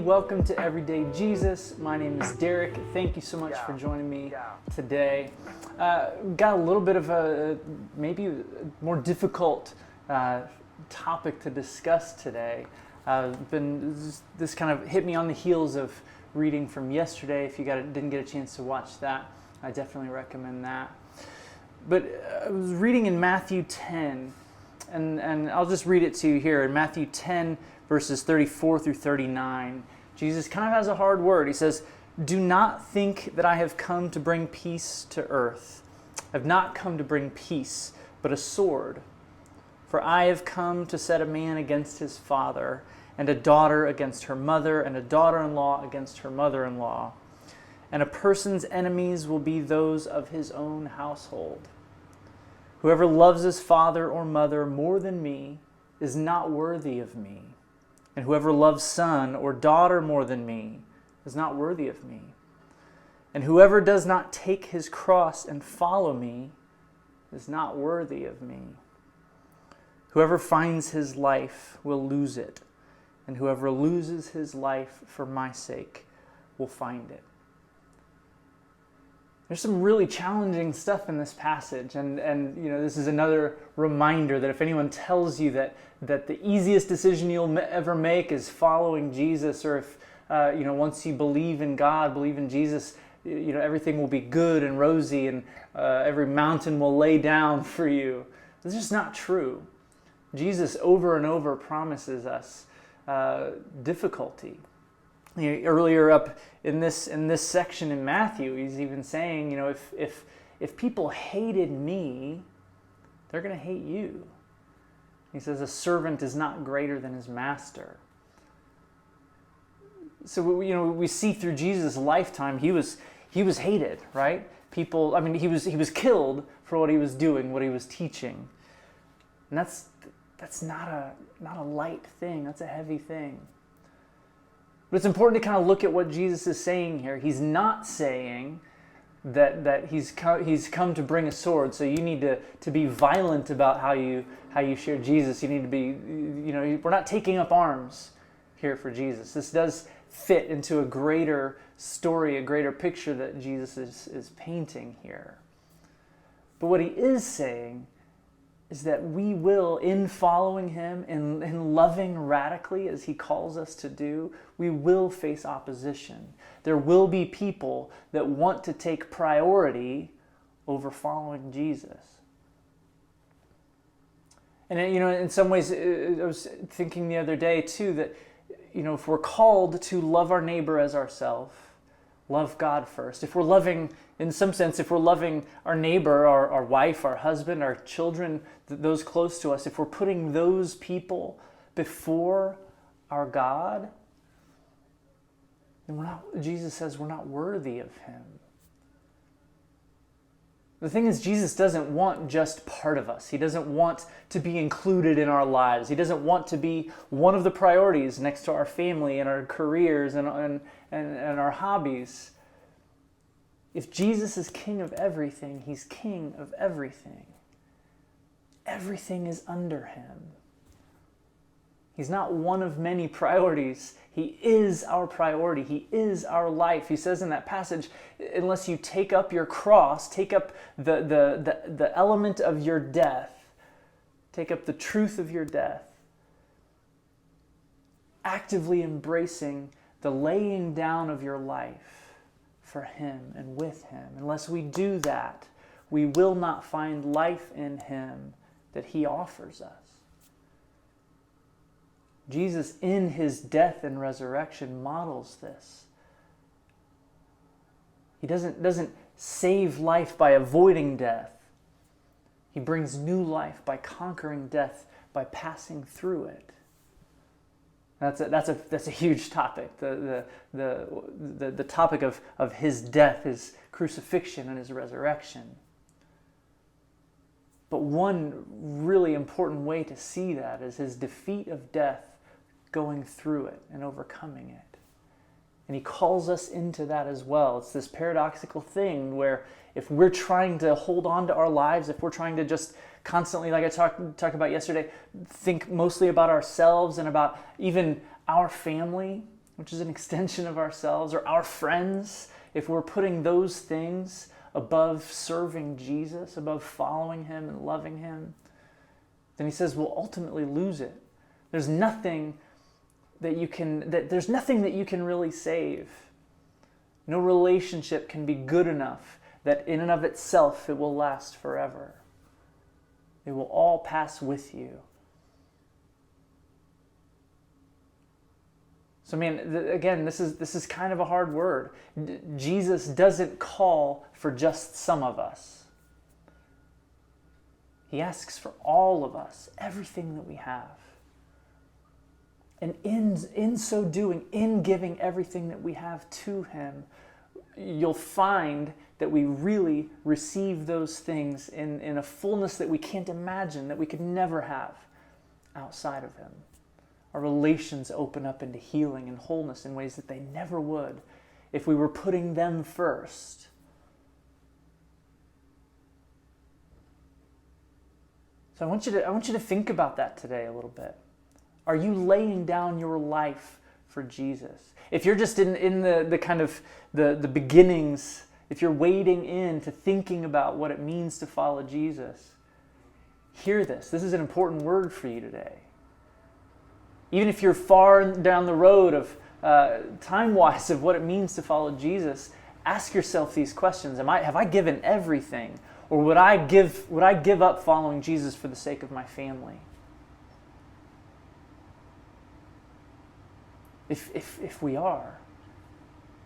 welcome to Everyday Jesus. My name is Derek. Thank you so much for joining me today. Got a little bit of a maybe more difficult topic to discuss today. This kind of hit me on the heels of reading from yesterday. If you didn't get a chance to watch that, I definitely recommend that. But I was reading in Matthew 10, and I'll just read it to you here. In Matthew 10, verses 34 through 39, Jesus kind of has a hard word. He says, "Do not think that I have come to bring peace to earth. I have not come to bring peace, but a sword. For I have come to set a man against his father, and a daughter against her mother, and a daughter-in-law against her mother-in-law. And a person's enemies will be those of his own household. Whoever loves his father or mother more than me is not worthy of me. And whoever loves son or daughter more than me is not worthy of me. And whoever does not take his cross and follow me is not worthy of me. Whoever finds his life will lose it, and whoever loses his life for my sake will find it." There's some really challenging stuff in this passage, and this is another reminder that if anyone tells you that the easiest decision you'll ever make is following Jesus, or if once you believe in God, believe in Jesus, everything will be good and rosy, and every mountain will lay down for you. This is just not true. Jesus over and over promises us difficulty. Earlier up in this section in Matthew, he's even saying, if people hated me, they're going to hate you. He says a servant is not greater than his master. So we see through Jesus' lifetime, he was hated, right? He was killed for what he was doing, what he was teaching, and that's not a light thing. That's a heavy thing. But it's important to kind of look at what Jesus is saying here. He's not saying that he's come to bring a sword, so you need to be violent about how you share Jesus. You need to be, we're not taking up arms here for Jesus. This does fit into a greater story, a greater picture that Jesus is painting here. But what he is saying is that we will, in following him, in loving radically as he calls us to do, we will face opposition. There will be people that want to take priority over following Jesus. And in some ways, I was thinking the other day too that, if we're called to love our neighbor as ourselves, love God first. If we're loving, in some sense, if we're loving our neighbor, our wife, our husband, our children, those close to us, if we're putting those people before our God, then Jesus says we're not worthy of him. The thing is, Jesus doesn't want just part of us. He doesn't want to be included in our lives. He doesn't want to be one of the priorities next to our family and our careers and our hobbies. If Jesus is king of everything, he's king of everything. Everything is under him. He's not one of many priorities. He is our priority. He is our life. He says in that passage, unless you take up your cross, take up the element of your death, take up the truth of your death, actively embracing the laying down of your life for him and with him. Unless we do that, we will not find life in him that he offers us. Jesus, in his death and resurrection, models this. He doesn't save life by avoiding death. He brings new life by conquering death, by passing through it. That's a huge topic. The topic of his death, his crucifixion, and his resurrection. But one really important way to see that is his defeat of death, going through it and overcoming it. And he calls us into that as well. It's this paradoxical thing where if we're trying to hold on to our lives, if we're trying to just constantly, like I talked about yesterday, think mostly about ourselves and about even our family, which is an extension of ourselves, or our friends, if we're putting those things above serving Jesus, above following him and loving him, then he says we'll ultimately lose it. There's nothing that you can really save. No relationship can be good enough that in and of itself it will last forever. It will all pass with you. So again, this is kind of a hard word. Jesus doesn't call for just some of us. He asks for all of us, everything that we have. And in so doing, in giving everything that we have to him, you'll find that we really receive those things in a fullness that we can't imagine, that we could never have outside of him. Our relations open up into healing and wholeness in ways that they never would if we were putting them first. So I want you to think about that today a little bit. Are you laying down your life for Jesus? If you're just in the kind of the beginnings, if you're wading into thinking about what it means to follow Jesus, hear this. This is an important word for you today. Even if you're far down the road of time-wise of what it means to follow Jesus, ask yourself these questions. Have I given everything? Or would I give up following Jesus for the sake of my family? If we are,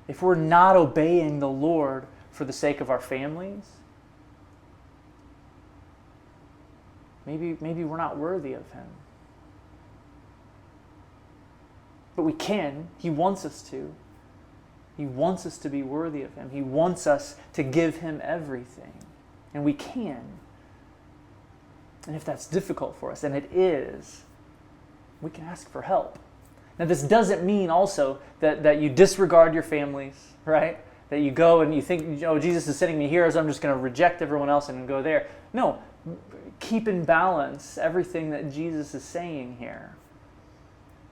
if we're not obeying the Lord for the sake of our families, maybe we're not worthy of him. But we can. He wants us to. He wants us to be worthy of him. He wants us to give him everything. And we can. And if that's difficult for us, and it is, we can ask for help. Now, this doesn't mean also that you disregard your families, right? That you go and you think, oh, Jesus is sending me here, so I'm just going to reject everyone else and go there. No, keep in balance everything that Jesus is saying here.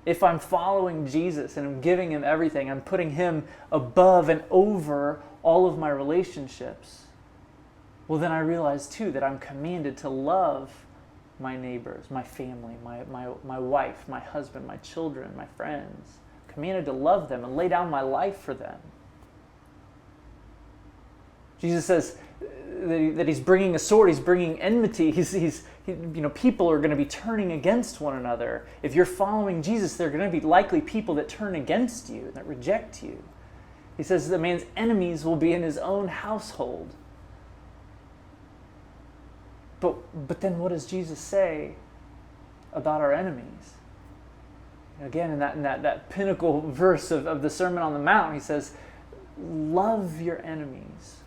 If I'm following Jesus and I'm giving him everything, I'm putting him above and over all of my relationships, well, then I realize too that I'm commanded to love my neighbors, my family, my wife, my husband, my children, my friends. I'm commanded to love them and lay down my life for them. Jesus says that he's bringing a sword, he's bringing enmity, people are going to be turning against one another. If you're following Jesus, there are going to be likely people that turn against you, that reject you. He says the man's enemies will be in his own household. But then what does Jesus say about our enemies? Again, in that pinnacle verse of the Sermon on the Mount, he says, love your enemies.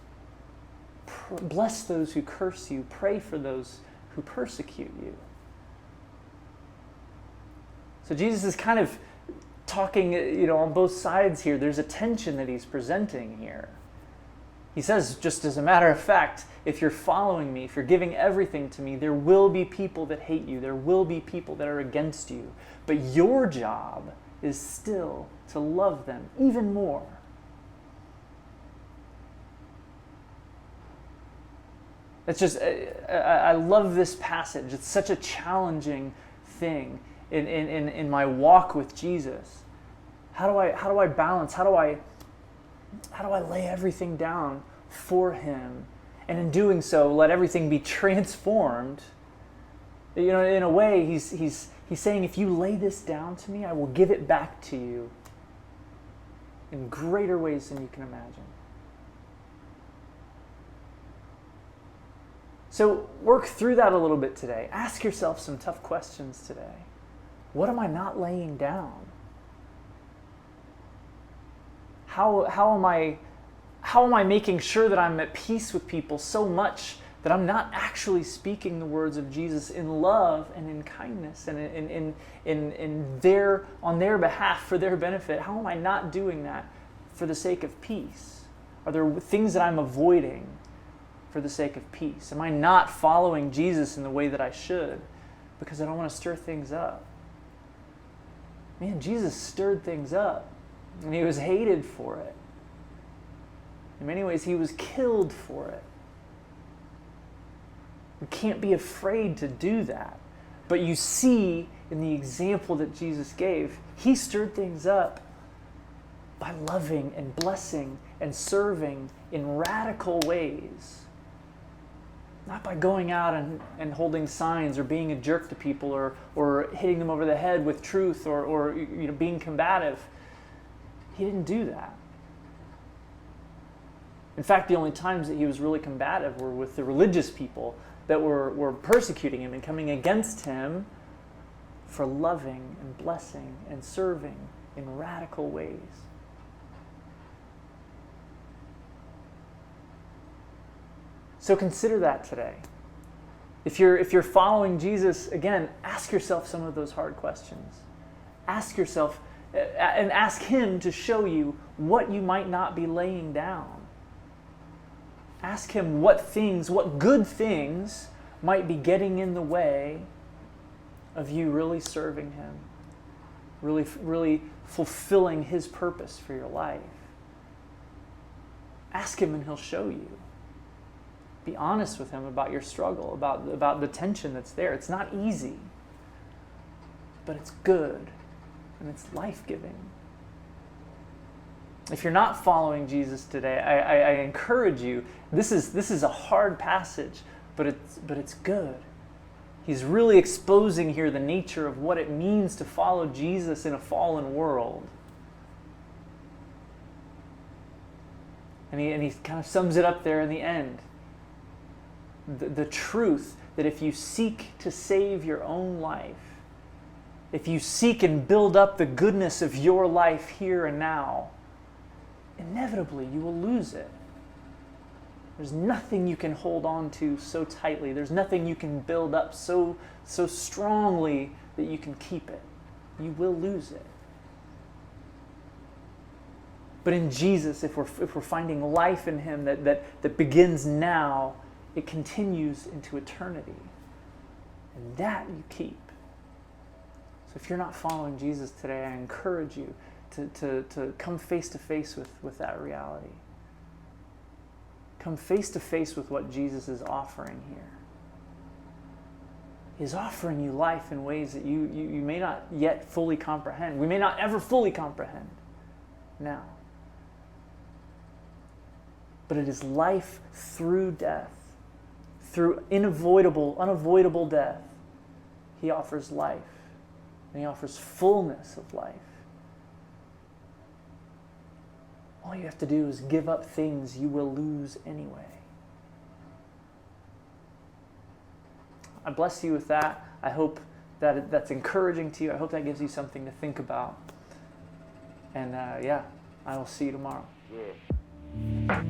Bless those who curse you. Pray for those who persecute you. So Jesus is kind of talking, on both sides here. There's a tension that he's presenting here. He says, just as a matter of fact, if you're following me, if you're giving everything to me, there will be people that hate you. There will be people that are against you. But your job is still to love them even more. It's just, I love this passage. It's such a challenging thing in my walk with Jesus. How do I balance? How do I lay everything down for him? And in doing so, let everything be transformed. In a way, he's saying, if you lay this down to me, I will give it back to you in greater ways than you can imagine. So work through that a little bit today. Ask yourself some tough questions today. What am I not laying down? How am I making sure that I'm at peace with people so much that I'm not actually speaking the words of Jesus in love and in kindness and on their behalf, for their benefit? How am I not doing that for the sake of peace? Are there things that I'm avoiding for the sake of peace? Am I not following Jesus in the way that I should because I don't want to stir things up? Man, Jesus stirred things up. And he was hated for it. In many ways, he was killed for it. We can't be afraid to do that. But you see in the example that Jesus gave, he stirred things up by loving and blessing and serving in radical ways. Not by going out and holding signs or being a jerk to people or hitting them over the head with truth or being combative. He didn't do that. In fact, the only times that he was really combative were with the religious people that were persecuting him and coming against him for loving and blessing and serving in radical ways. So consider that today. If you're following Jesus, again, ask yourself some of those hard questions. Ask yourself and ask him to show you what you might not be laying down. Ask him what good things might be getting in the way of you really serving him, really fulfilling his purpose for your life. Ask him and he'll show you. Be honest with him about your struggle, about the tension that's there. It's not easy, but it's good and it's life-giving. If you're not following Jesus today, I encourage you. This is a hard passage, but it's good. He's really exposing here the nature of what it means to follow Jesus in a fallen world. And he kind of sums it up there in the end. The truth that if you seek to save your own life, if you seek and build up the goodness of your life here and now, inevitably you will lose it. There's nothing you can hold on to so tightly. There's nothing you can build up so strongly that you can keep it. You will lose it. But in Jesus, if we're finding life in him that begins now, it continues into eternity. And that you keep. So if you're not following Jesus today, I encourage you to come face to face with that reality. Come face to face with what Jesus is offering here. He's offering you life in ways that you may not yet fully comprehend. We may not ever fully comprehend now. But it is life through death. Through unavoidable death, he offers life. And he offers fullness of life. All you have to do is give up things you will lose anyway. I bless you with that. I hope that that's encouraging to you. I hope that gives you something to think about. And I will see you tomorrow. Yeah.